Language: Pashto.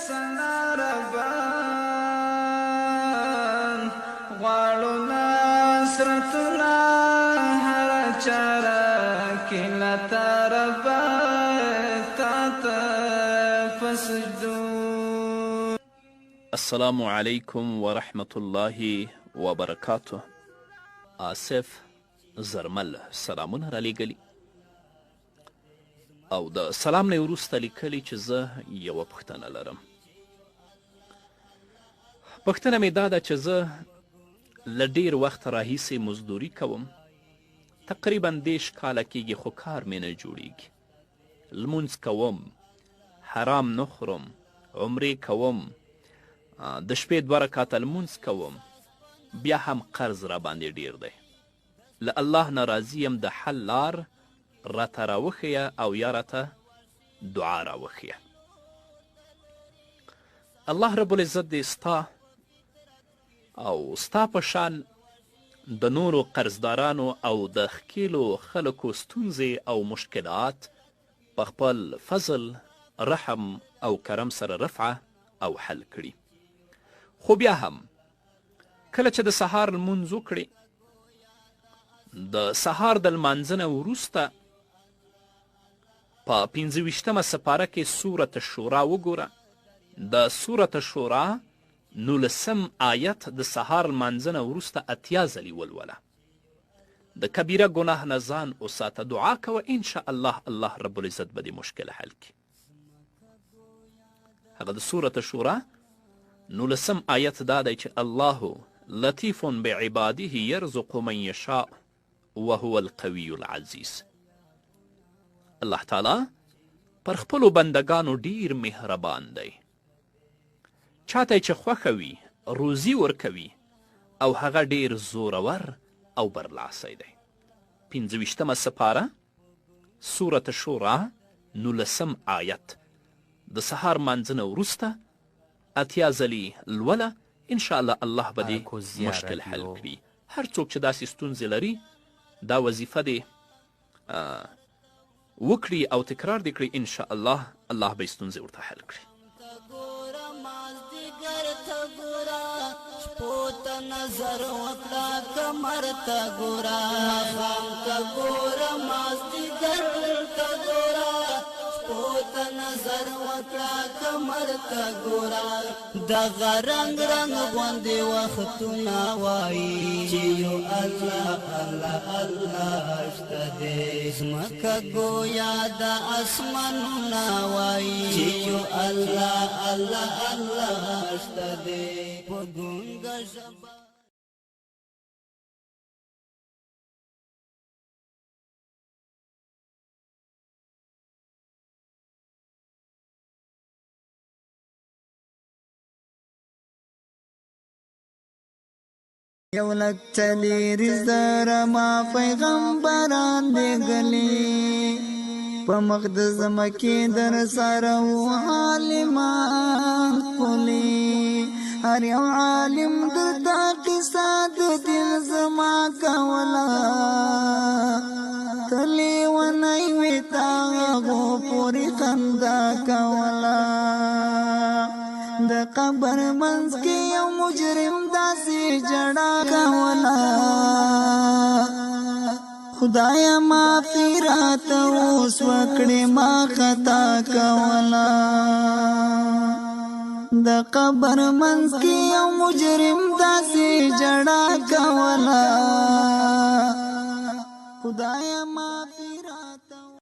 فیصله ربان غواړو نصرتونه هره چاره کې له طرفه تا ته په سجدو. السلام علیکم ورحمة الله وبرکاته. آصف زرمل سلامونه را لیږلي او د سلام نه وروسته لیکلي چې زه یوه پوښتنه لرم. پوښتنه مې دا ده چې زه له ډېر وخت راهیسې مزدوري کوم، تقریبا 10 کاله کېږي، خو کار مې نه جوړیږي. لمونځ کوم، حرام نه خورم، عمرې کوم، د شپې 2 رکاته لمونځ کوم، بیا هم قرض را باندې ډیر دی. له الله نه راضي یم، د حل لار راته راوښیه او یا راته دعا راوښیه. الله رب العزت دې ستا او ستا په شان د نورو قرضدارانو او د ښکیلو خلکو ستونزې او مشکلات په خپل فضل، رحم او کرم سره رفعه او حل کړي. خو بیا هم کله چې د سهار لمونځ وکړې، د سهار د لمانځه نه وروسته په 25مه سپاره کې سورة الشورا وګوره. د سورة الشورا 19 آیت د سهار لمانځه نه وروسته 80 ځلې ولوله. د کبیره ګناه نه ځان وساته، دعا کوه، انشاءالله الله رب العزت به دې مشکل حل کړي. هغه د سورة الشورا 19 آیت دا دی چې الله لطیف بعباده یرزق من یشاء وهو القوی العزیز. الله تعالی پر خپلو بندگانو ډیر مهربان دی. چاته چې خوښه وي روزي ورکوي او هغه ډیر زورور او برلاسی دی. 25مه سپاره سورة الشورا 19 آیت د سهار مانځه نه وروسته 80 ځلې لوله، انشاءالله الله به دې مشکل حل کړي. هر څوک چې داسې ستونزې لري دا وظیفه دې وکړي او تکرار دې کړي، انشاءالله الله به ستونزې ورته حل کړي. نظر وکړه کمر ته ګوره، خام ته ګوره، مازدیګر ته ګوره، شپو ته نظر وکړه کمر ته ګوره. دغه رنګ رنګ غوندې وختونه وایي چې یو الله الله الله شته دی. ځمکه ګویا د اسمانونه وایي چې یو الله الله الله شته دی. په ګونګه ژبه یو لک څلېرې زره ما پیغمبران لېږلي، په مخ د ځمکې در سره و عالمان ښکلي. هر یو عالم دلته قصه د دل زما کوله، ته لیونی وې تا هغو پورې خندا کوله. د قبر منځ کې یو مجرم داسې جړا کوله، خدایا معافي راته اوس وکړې ما خطا کوله. د قبر منځ کې یو مجرم داسې جړا کوله، خدایا